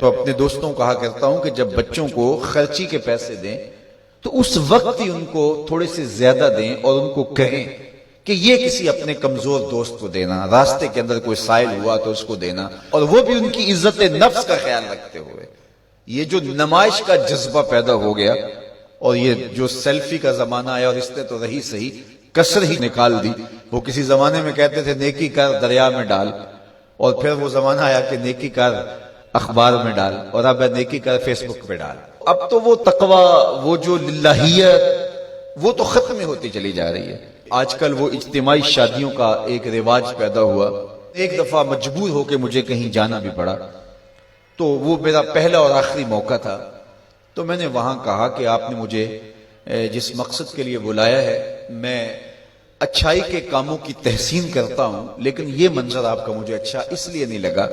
تو اپنے دوستوں کو کہا کرتا ہوں کہ جب بچوں کو خرچی کے پیسے دیں تو اس وقت ہی ان کو تھوڑے سے زیادہ دیں اور ان کو کہیں کہ یہ کسی اپنے کمزور دوست کو دینا، راستے کے اندر کوئی سائل ہوا تو اس کو دینا، اور وہ بھی ان کی عزت نفس کا خیال رکھتے ہوئے۔ یہ جو نمائش کا جذبہ پیدا ہو گیا اور یہ جو سیلفی کا زمانہ آیا، اور اس نے تو رہی صحیح کسر ہی نکال دی۔ وہ کسی زمانے میں کہتے تھے نیکی کر دریا میں ڈال، اور پھر وہ زمانہ آیا کہ نیکی کر اخبار میں ڈال، اور اب نیکی کر فیس بک پہ ڈال۔ اب تو وہ تقوی، وہ جو للہیت، وہ تو ختم ہی ہوتی چلی جا رہی ہے۔ آج کل وہ اجتماعی شادیوں کا ایک رواج پیدا ہوا۔ ایک دفعہ مجبور ہو کے مجھے کہیں جانا بھی پڑا، تو وہ میرا پہلا اور آخری موقع تھا۔ تو میں نے وہاں کہا کہ آپ نے مجھے جس مقصد کے لیے بلایا ہے، میں اچھائی کے کاموں کی تحسین کرتا ہوں، لیکن یہ منظر آپ کا مجھے اچھا اس لیے نہیں لگا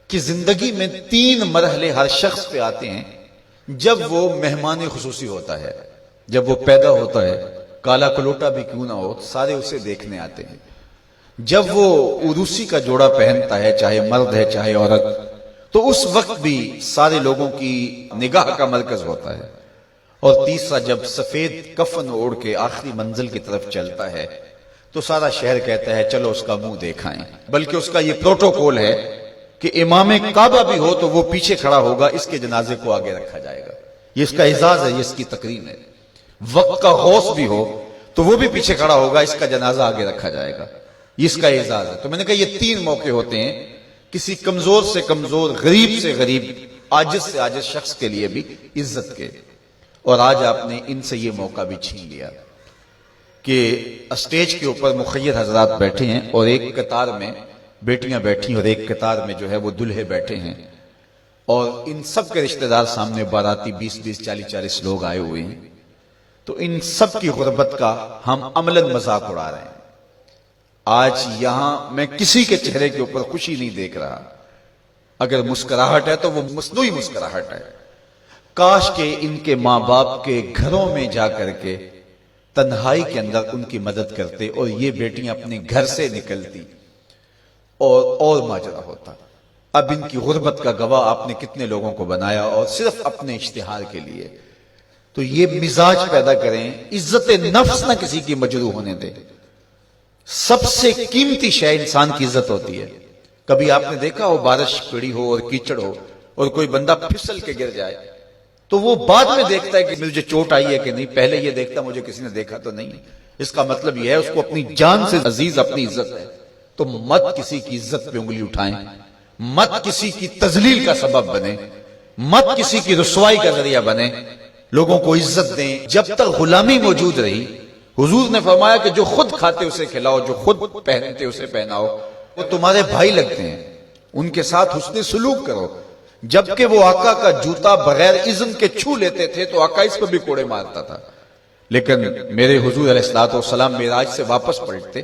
کہ زندگی میں 3 مرحلے ہر شخص پہ آتے ہیں جب وہ مہمان خصوصی ہوتا ہے، جب وہ پیدا ہوتا ہے، کالا کلوٹا بھی کیوں نہ ہو، سارے اسے دیکھنے آتے ہیں۔ جب وہ عروسی کا جوڑا پہنتا ہے، چاہے مرد ہے چاہے عورت، تو اس وقت بھی سارے لوگوں کی نگاہ کا مرکز ہوتا ہے۔ اور تیسرا، جب سفید کفن اوڑھ کے آخری منزل کی طرف چلتا ہے تو سارا شہر کہتا ہے چلو اس کا منہ دیکھائیں۔ بلکہ اس کا یہ پروٹوکول ہے کہ امام کعبہ بھی ہو تو وہ پیچھے کھڑا ہوگا، اس کے جنازے کو آگے رکھا جائے گا۔ یہ اس کا اعزاز ہے، یہ اس کی تکریم ہے۔ وقت کا غوث بھی ہو تو وہ بھی پیچھے کھڑا ہوگا، اس کا جنازہ آگے رکھا جائے گا، یہ اس کا اعزاز ہے۔ تو میں نے کہا یہ 3 موقع ہوتے ہیں کسی کمزور سے کمزور، غریب سے غریب، عاجز سے عاجز شخص کے لیے بھی عزت کے، اور آج آپ نے ان سے یہ موقع بھی چھین لیا کہ اسٹیج کے اوپر مخیر حضرات بیٹھے ہیں اور ایک قطار میں بیٹیاں بیٹھی اور ایک قطار میں جو ہے وہ دلہے بیٹھے ہیں، اور ان سب کے رشتہ دار سامنے باراتی 20-20 40-40 لوگ آئے ہوئے ہیں۔ تو ان سب کی غربت کا ہم عملاً مذاق اڑا رہے ہیں۔ آج یہاں میں کسی کے چہرے کے اوپر خوشی نہیں دیکھ رہا، اگر مسکراہٹ ہے تو وہ مصنوعی مسکراہٹ ہے۔ کاش کہ ان کے ماں باپ کے گھروں میں جا کر کے تنہائی کے اندر ان کی مدد کرتے اور یہ بیٹیاں اپنے گھر سے نکلتی اور ماجرا ہوتا۔ اب ان کی غربت کا گواہ آپ نے کتنے لوگوں کو بنایا، اور صرف اپنے اشتہار کے لیے۔ تو یہ مزاج پیدا کریں، عزت نفس نہ کسی کی مجروح ہونے دے۔ سب سے قیمتی شے انسان کی عزت ہوتی ہے۔ کبھی آپ نے دیکھا ہو بارش پڑی ہو اور کیچڑ ہو اور کوئی بندہ پھسل کے گر جائے تو وہ بعد میں دیکھتا ہے کہ مجھے چوٹ آئی ہے کہ نہیں، پہلے یہ دیکھتا مجھے کسی نے دیکھا تو نہیں۔ اس کا مطلب یہ ہے اس کو اپنی جان سے عزیز اپنی عزت ہے۔ تو مت کسی کی عزت پہ انگلی اٹھائیں، مت کسی کی تذلیل کا سبب بنے، مت کسی کی رسوائی کا ذریعہ بنے۔ لوگوں کو عزت دیں۔ جب تک غلامی موجود رہی، حضور نے فرمایا کہ جو خود کھاتے اسے کھلاؤ، جو خود پہنتے اسے پہناؤ، وہ تمہارے بھائی لگتے ہیں، ان کے ساتھ حسن سلوک کرو۔ جبکہ وہ آقا کا جوتا بغیر اذن کے چھو لیتے تھے تو آقا اس پر بھی کوڑے مارتا تھا، لیکن میرے حضور علیہ الصلوۃ والسلام معراج سے واپس پلٹتے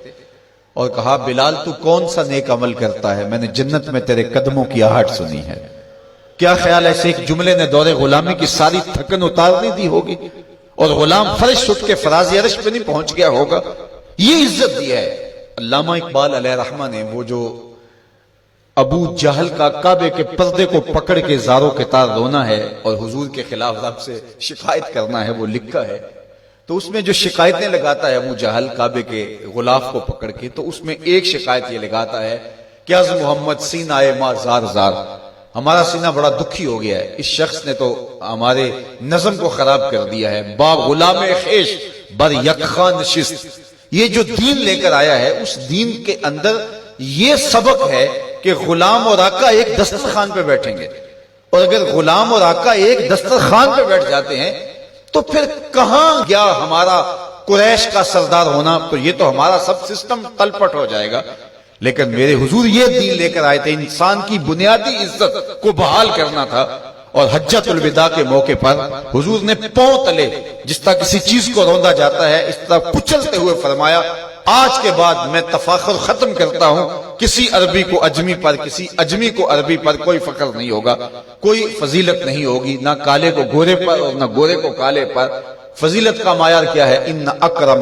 اور کہا بلال تو کون سا نیک عمل کرتا ہے، میں نے جنت میں تیرے قدموں کی آہٹ سنی ہے۔ کیا خیال ہے ایسے ایک جملے نے دور غلامی کی ساری تھکن اتارنے دی ہوگی اور غلام فرش اٹھ کے فراز عرش پہ نہیں پہنچ گیا ہوگا؟ یہ عزت دی ہے۔ علامہ اقبال علیہ رحمہ نے وہ جو ابو جہل کا کعبے کے پردے کو پکڑ کے زاروں کے تار رونا ہے اور حضور کے خلاف رب سے شکایت کرنا ہے، وہ لکھا ہے۔ تو اس میں جو شکایتیں لگاتا ہے ابو جہل کعبے کے غلاف کو پکڑ کے، تو اس میں ایک شکایت یہ لگاتا ہے کہ از محمد سینہ ما زار زار، ہمارا سینہ بڑا دکھی ہو گیا ہے، اس شخص نے تو ہمارے نظم کو خراب کر دیا ہے۔ با غلام خیش بر یکخان نشست، یہ جو دین لے کر آیا ہے اس دین کے اندر یہ سبق ہے کہ غلام اور آقا ایک دسترخوان پہ بیٹھیں گے، اور اگر غلام اور آقا ایک دسترخوان پہ بیٹھ جاتے ہیں تو پھر کہاں گیا ہمارا قریش کا سردار ہونا؟ تو یہ تو ہمارا سب سسٹم تلپٹ ہو جائے گا۔ لیکن میرے حضور یہ دین لے کر آئے تھے، انسان کی بنیادی عزت کو بحال کرنا تھا، اور حجۃ الوداع کے موقع پر حضور نے پاؤں تلے جس طرح کسی چیز کو روندا جاتا ہے اس طرح کچلتے ہوئے فرمایا آج کے بعد میں تفاخر ختم کرتا ہوں، کسی عربی کو اجمی پر، کسی اجمی کو عربی پر کوئی فخر نہیں ہوگا، کوئی فضیلت نہیں ہوگی، نہ کالے کو گورے پر اور نہ گورے کو کالے پر۔ فضیلت کا معیار کیا ہے؟ ان اکرم